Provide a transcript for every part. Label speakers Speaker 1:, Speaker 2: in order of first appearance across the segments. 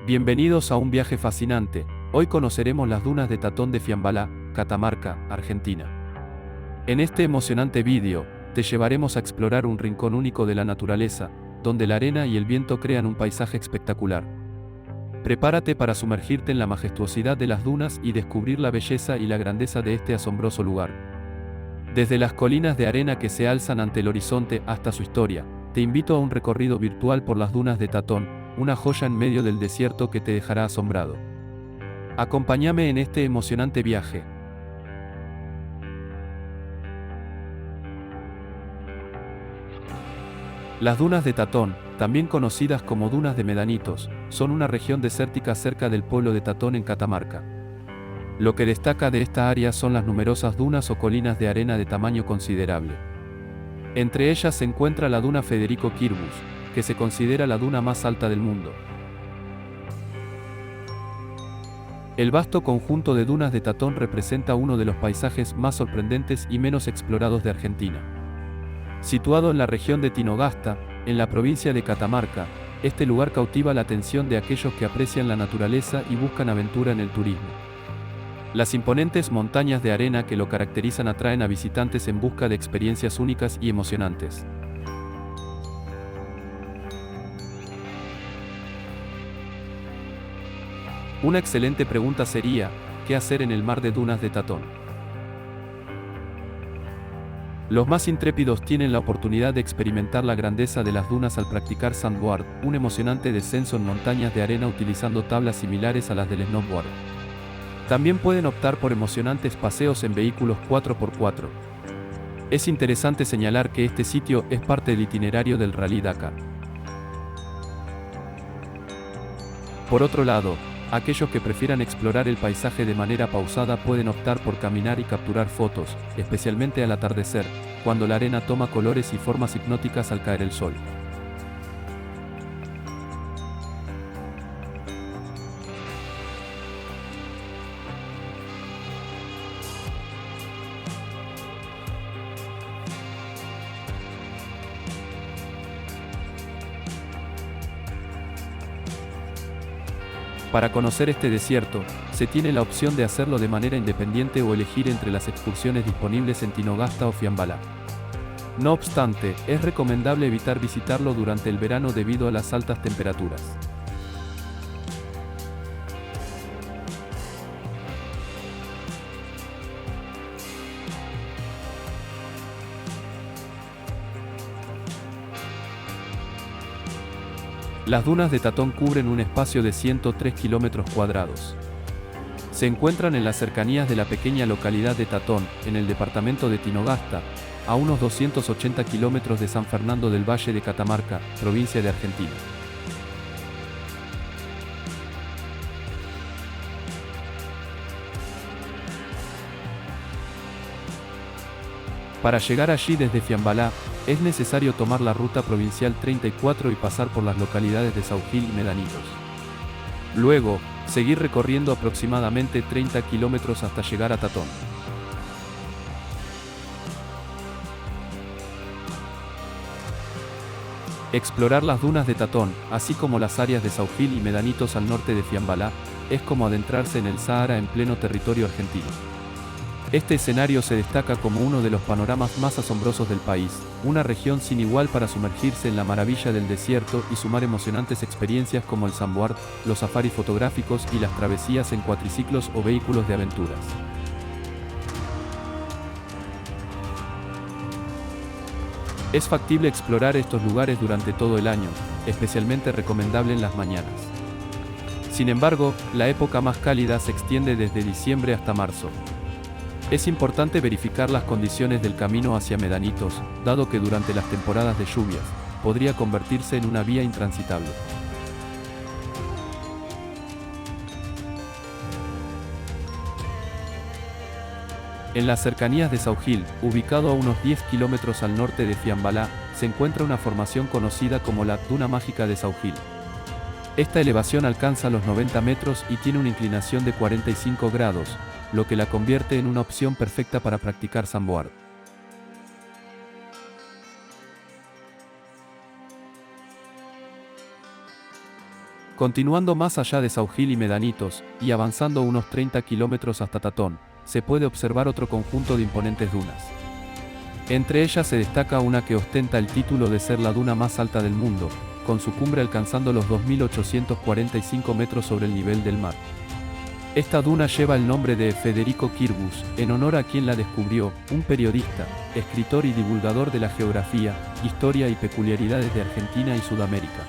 Speaker 1: Bienvenidos a un viaje fascinante. Hoy conoceremos las dunas de Tatón de Fiambalá, Catamarca, Argentina. En este emocionante vídeo, te llevaremos a explorar un rincón único de la naturaleza, donde la arena y el viento crean un paisaje espectacular. Prepárate para sumergirte en la majestuosidad de las dunas y descubrir la belleza y la grandeza de este asombroso lugar. Desde las colinas de arena que se alzan ante el horizonte hasta su historia, te invito a un recorrido virtual por las dunas de Tatón, una joya en medio del desierto que te dejará asombrado. Acompáñame en este emocionante viaje. Las dunas de Tatón, también conocidas como dunas de Medanitos, son una región desértica cerca del pueblo de Tatón en Catamarca. Lo que destaca de esta área son las numerosas dunas o colinas de arena de tamaño considerable. Entre ellas se encuentra la duna Federico Quirbus, que se considera la duna más alta del mundo. El vasto conjunto de dunas de Tatón representa uno de los paisajes más sorprendentes y menos explorados de Argentina. Situado en la región de Tinogasta, en la provincia de Catamarca, este lugar cautiva la atención de aquellos que aprecian la naturaleza y buscan aventura en el turismo. Las imponentes montañas de arena que lo caracterizan atraen a visitantes en busca de experiencias únicas y emocionantes. Una excelente pregunta sería, ¿qué hacer en el mar de dunas de Tatón? Los más intrépidos tienen la oportunidad de experimentar la grandeza de las dunas al practicar sandboard, un emocionante descenso en montañas de arena utilizando tablas similares a las del snowboard. También pueden optar por emocionantes paseos en vehículos 4x4. Es interesante señalar que este sitio es parte del itinerario del Rally Dakar. Por otro lado, aquellos que prefieran explorar el paisaje de manera pausada pueden optar por caminar y capturar fotos, especialmente al atardecer, cuando la arena toma colores y formas hipnóticas al caer el sol. Para conocer este desierto, se tiene la opción de hacerlo de manera independiente o elegir entre las excursiones disponibles en Tinogasta o Fiambalá. No obstante, es recomendable evitar visitarlo durante el verano debido a las altas temperaturas. Las dunas de Tatón cubren un espacio de 103 kilómetros cuadrados. Se encuentran en las cercanías de la pequeña localidad de Tatón, en el departamento de Tinogasta, a unos 280 kilómetros de San Fernando del Valle de Catamarca, provincia de Argentina. Para llegar allí desde Fiambalá, es necesario tomar la ruta provincial 34 y pasar por las localidades de Saugil y Medanitos. Luego, seguir recorriendo aproximadamente 30 kilómetros hasta llegar a Tatón. Explorar las dunas de Tatón, así como las áreas de Saugil y Medanitos al norte de Fiambalá, es como adentrarse en el Sahara en pleno territorio argentino. Este escenario se destaca como uno de los panoramas más asombrosos del país, una región sin igual para sumergirse en la maravilla del desierto y sumar emocionantes experiencias como el sandboard, los safaris fotográficos y las travesías en cuatriciclos o vehículos de aventuras. Es factible explorar estos lugares durante todo el año, especialmente recomendable en las mañanas. Sin embargo, la época más cálida se extiende desde diciembre hasta marzo. Es importante verificar las condiciones del camino hacia Medanitos, dado que durante las temporadas de lluvias, podría convertirse en una vía intransitable. En las cercanías de Saugil, ubicado a unos 10 kilómetros al norte de Fiambalá, se encuentra una formación conocida como la Duna Mágica de Saugil. Esta elevación alcanza los 90 metros y tiene una inclinación de 45 grados, lo que la convierte en una opción perfecta para practicar sandboard. Continuando más allá de Saugil y Medanitos, y avanzando unos 30 kilómetros hasta Tatón, se puede observar otro conjunto de imponentes dunas. Entre ellas se destaca una que ostenta el título de ser la duna más alta del mundo, con su cumbre alcanzando los 2.845 metros sobre el nivel del mar. Esta duna lleva el nombre de Federico Quirbus, en honor a quien la descubrió, un periodista, escritor y divulgador de la geografía, historia y peculiaridades de Argentina y Sudamérica.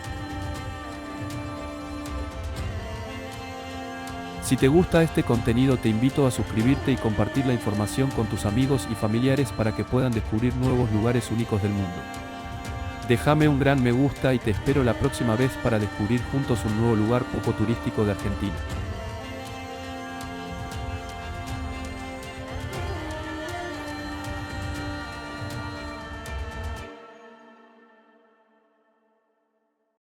Speaker 1: Si te gusta este contenido, te invito a suscribirte y compartir la información con tus amigos y familiares para que puedan descubrir nuevos lugares únicos del mundo. Déjame un gran me gusta y te espero la próxima vez para descubrir juntos un nuevo lugar poco turístico de Argentina.